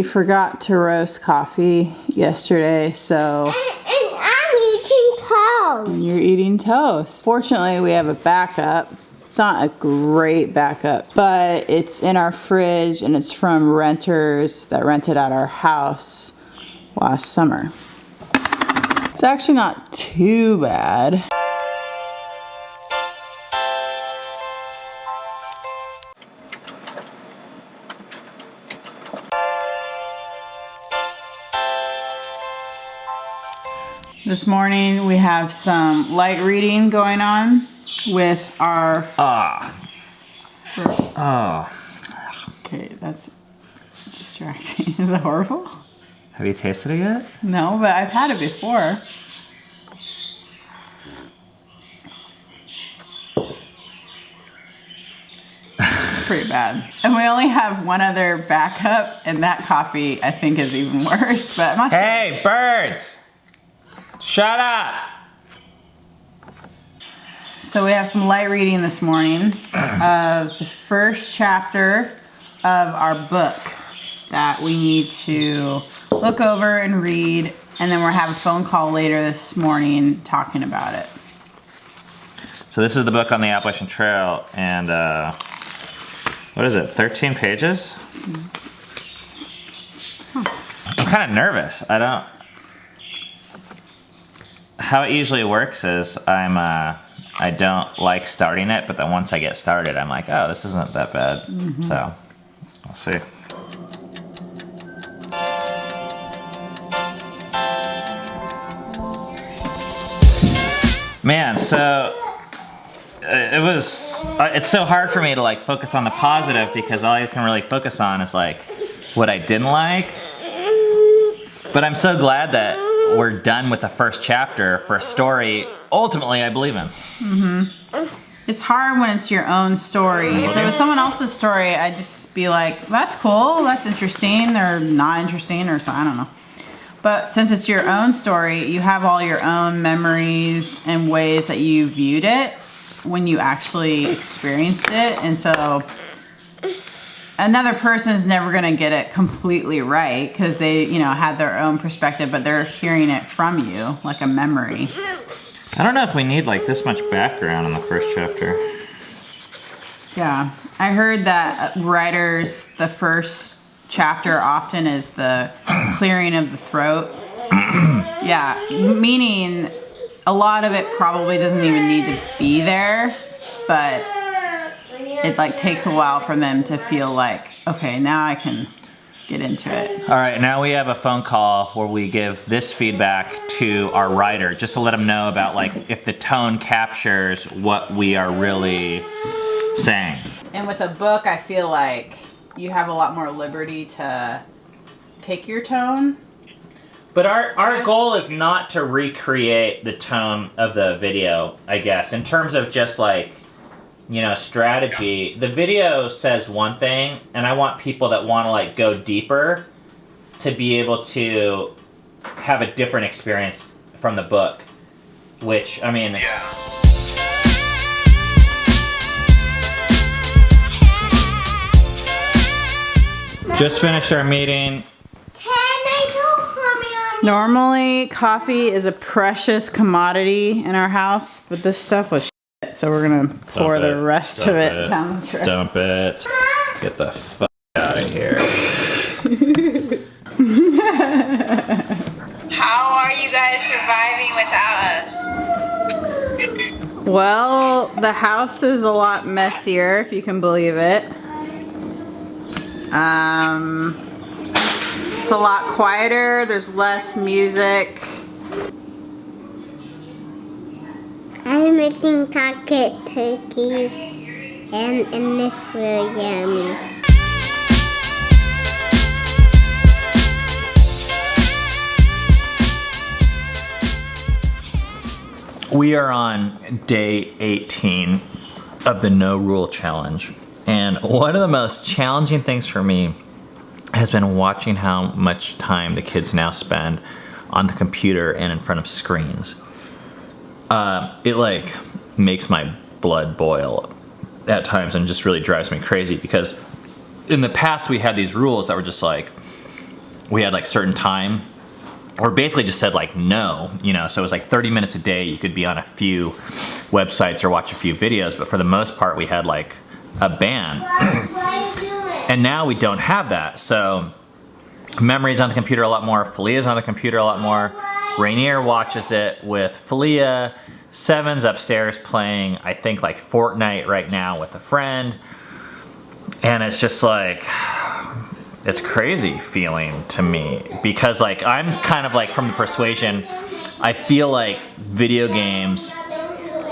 forgot to roast coffee yesterday, so... And I'm eating toast. And you're eating toast. Fortunately, we have a backup. It's not a great backup, but it's in our fridge and it's from renters that rented out our house last summer. It's actually not too bad. This morning we have some light reading going on with our... Okay, that's distracting. Is it horrible? Have you tasted it yet? No, but I've had it before. It's pretty bad. And we only have one other backup, and that coffee I think is even worse, but I'm not sure. Hey, birds! Shut up! So we have some light reading this morning of the first chapter of our book that we need to look over and read, and then we'll have a phone call later this morning talking about it. So this is the book on the Appalachian Trail, and what is it, 13 pages? I'm kind of nervous. How it usually works is I don't like starting it, but then once I get started, I'm like, oh, this isn't that bad. So, we'll see. Man, so it's so hard for me to like focus on the positive because all I can really focus on is like what I didn't like. But I'm so glad that we're done with the first chapter for a story ultimately I believe in. It's hard when it's your own story. If it was someone else's story, I'd just be like, that's cool, that's interesting, or not interesting, or so, I don't know. But since it's your own story, you have all your own memories and ways that you viewed it when you actually experienced it. And so another person is never going to get it completely right because they, had their own perspective, but they're hearing it from you like a memory. I don't know if we need like this much background in the first chapter. Yeah, I heard that writers, the first chapter often is the clearing of the throat. Yeah, meaning a lot of it probably doesn't even need to be there, but it like takes a while for them to feel like, okay, now I can get into it. All right, now we have a phone call where we give this feedback to our writer, just to let them know about like if the tone captures what we are really saying. And with a book, I feel like you have a lot more liberty to pick your tone. But our goal is not to recreate the tone of the video, I guess, in terms of just like, strategy. The video says one thing, and I want people that want to like go deeper to be able to have a different experience from the book, which, I mean... Just finished our meeting. Normally, coffee is a precious commodity in our house, but this stuff was shit, so we're gonna pour the rest of it down the tray. Dump it. Get the fuck out of here. How are you guys surviving without us? Well, the house is a lot messier, if you can believe it. It's a lot quieter, there's less music. I'm making chocolate cookies and it's really yummy. We are on day 18 of the No Rule Challenge. And one of the most challenging things for me has been watching how much time the kids now spend on the computer and in front of screens. It like makes my blood boil at times and just really drives me crazy because in the past we had these rules that were just like, we had like certain time, or basically just said like no, you know, so it was like 30 minutes a day. You could be on a few websites or watch a few videos, but for the most part we had like a ban. And now we don't have that. So Memory's on the computer a lot more, Filia's on the computer a lot more. Rainier watches it with Filia. Seven's upstairs playing, I think, like Fortnite right now with a friend. And it's just like, it's crazy feeling to me, because like I'm kind of like from the persuasion, I feel like video games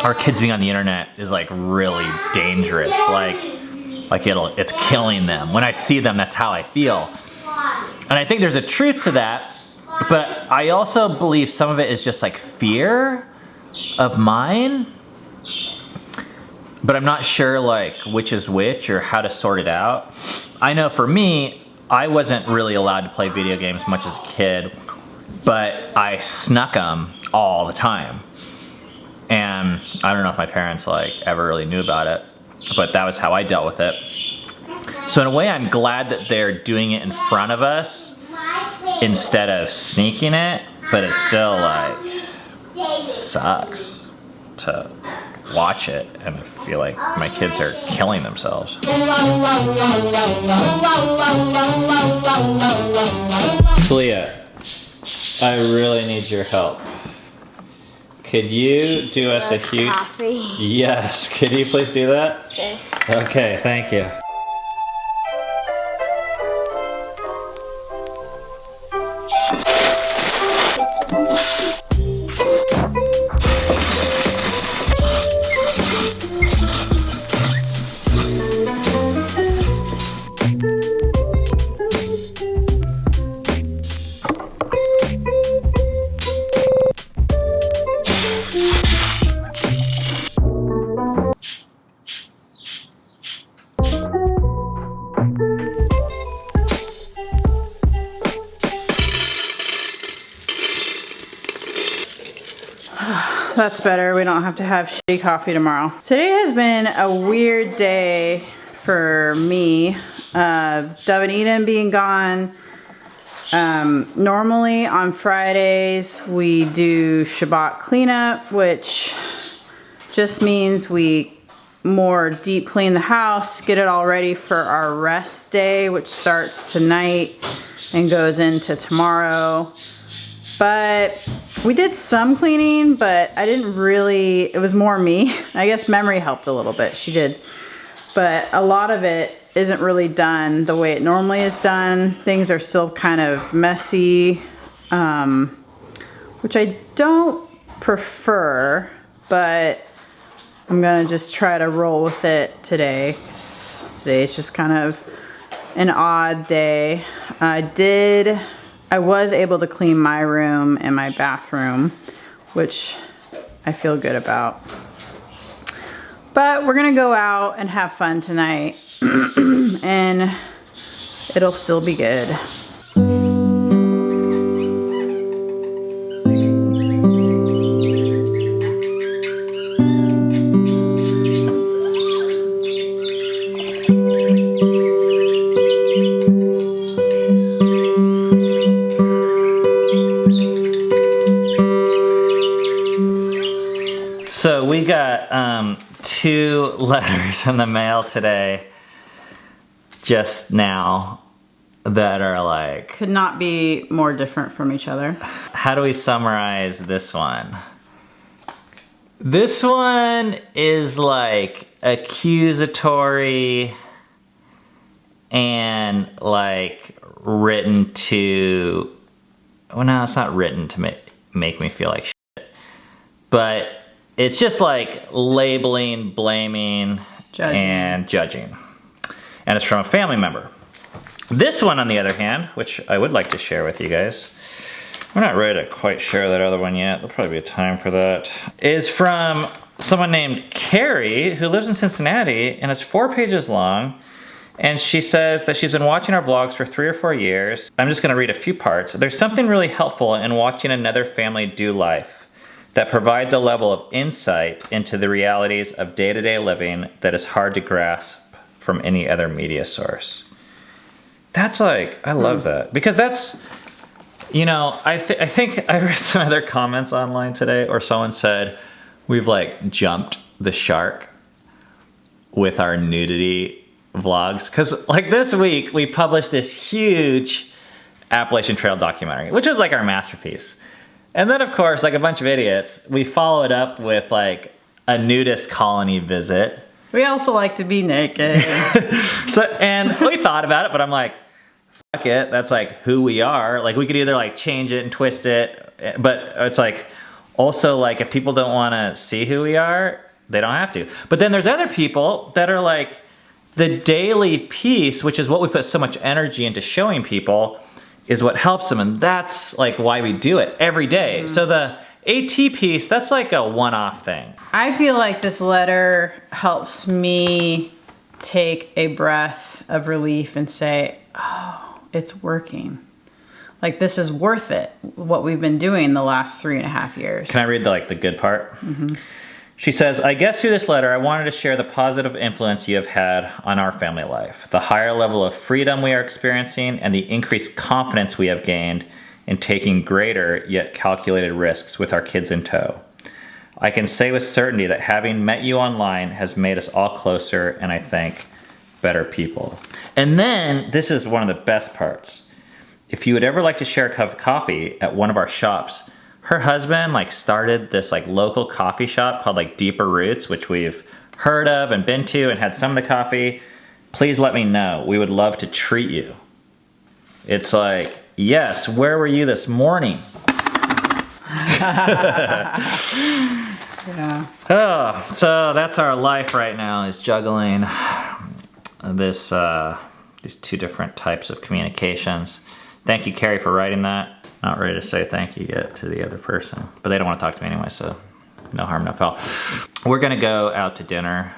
or kids being on the internet is like really dangerous. Like it's killing them. When I see them, that's how I feel. And I think there's a truth to that, but I also believe some of it is just like fear of mine. But I'm not sure like which is which or how to sort it out. I know for me, I wasn't really allowed to play video games much as a kid, but I snuck them all the time. And I don't know if my parents like ever really knew about it, but that was how I dealt with it. So in a way, I'm glad that they're doing it in front of us instead of sneaking it, but it still like sucks to watch it and feel like my kids are killing themselves. Filia, I really need your help. Could you do us a huge... Coffee. Yes, could you please do that? Sure. Okay, thank you. That's better. We don't have to have shitty coffee tomorrow. Today has been a weird day for me. Dove and Eden being gone. Normally on Fridays we do Shabbat cleanup, which just means we more deep clean the house, get it all ready for our rest day, which starts tonight and goes into tomorrow. But we did some cleaning, but I didn't really, it was more me. I guess Memory helped a little bit, she did. But a lot of it isn't really done the way it normally is done. Things are still kind of messy, which I don't prefer, but I'm gonna just try to roll with it today. Today it's just kind of an odd day. I was able to clean my room and my bathroom, which I feel good about. But we're gonna go out and have fun tonight and it'll still be good. So we got 2 letters in the mail today, just now, that are like... Could not be more different from each other. How do we summarize this one? This one is like accusatory and like written to... Well, no, it's not written to make me feel like shit. But it's just like labeling, blaming, and judging. And it's from a family member. This one, on the other hand, which I would like to share with you guys, we're not ready to quite share that other one yet. There'll probably be a time for that. Is from someone named Carrie, who lives in Cincinnati, and it's 4 pages long. And she says that she's been watching our vlogs for 3 or 4 years. I'm just gonna read a few parts. There's something really helpful in watching another family do life that provides a level of insight into the realities of day-to-day living that is hard to grasp from any other media source. That's like, I love that. Because that's, you know, I think I read some other comments online today, or someone said, we've like jumped the shark with our nudity vlogs. Because like this week, we published this huge Appalachian Trail documentary, which was like our masterpiece. And then of course, like a bunch of idiots, we follow it up with like a nudist colony visit. We also like to be naked. And we thought about it, but I'm like, fuck it, that's like who we are. Like we could either like change it and twist it, but it's like, also like if people don't want to see who we are, they don't have to. But then there's other people that are like, the daily piece, which is what we put so much energy into showing people, is what helps them, and that's like why we do it every day. So the AT piece, that's like a one-off thing. I feel like this letter helps me take a breath of relief and say, oh, it's working. Like this is worth it, what we've been doing the last 3.5 years. Can I read the good part? She says, I guess through this letter, I wanted to share the positive influence you have had on our family life, the higher level of freedom we are experiencing, and the increased confidence we have gained in taking greater yet calculated risks with our kids in tow. I can say with certainty that having met you online has made us all closer, and I think better people. And then, this is one of the best parts. If you would ever like to share a cup of coffee at one of our shops, her husband like started this like local coffee shop called like Deeper Roots, which we've heard of and been to and had some of the coffee. Please let me know. We would love to treat you. It's like, yes, where were you this morning? Yeah. Oh, so that's our life right now, is juggling this these two different types of communications. Thank you, Carrie, for writing that. Not ready to say thank you yet to the other person, but they don't want to talk to me anyway, so no harm, no foul. We're gonna go out to dinner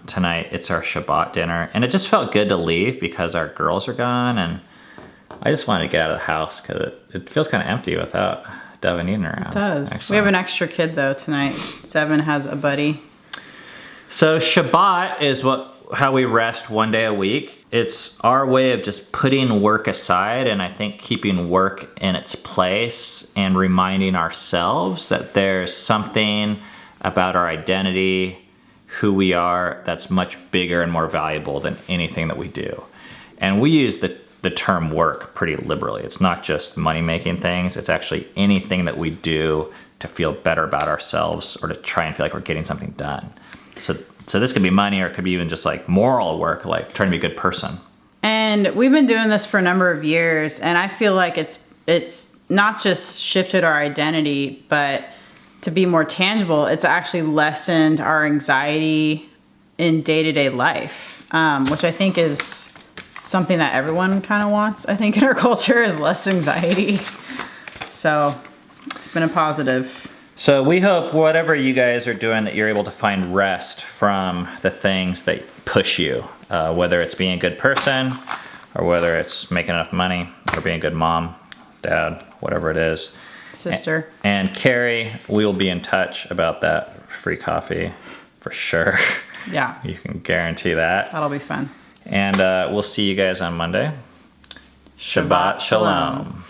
tonight. It's our Shabbat dinner, and it just felt good to leave because our girls are gone, and I just wanted to get out of the house because it feels kind of empty without Devin around. It does. Actually. We have an extra kid though tonight. Seven has a buddy. So Shabbat is how we rest one day a week. It's our way of just putting work aside, and I think keeping work in its place and reminding ourselves that there's something about our identity, who we are, that's much bigger and more valuable than anything that we do. And we use the term work pretty liberally. It's not just money-making things, it's actually anything that we do to feel better about ourselves or to try and feel like we're getting something done. So this could be money, or it could be even just like moral work, like trying to be a good person. And we've been doing this for a number of years, and I feel like it's not just shifted our identity, but to be more tangible, it's actually lessened our anxiety in day-to-day life, which I think is something that everyone kind of wants, I think, in our culture, is less anxiety. So it's been a positive. So we hope whatever you guys are doing that you're able to find rest from the things that push you, whether it's being a good person or whether it's making enough money or being a good mom, dad, whatever it is. Sister. And Carrie, we will be in touch about that free coffee for sure. Yeah. You can guarantee that. That'll be fun. And we'll see you guys on Monday. Shabbat Shalom.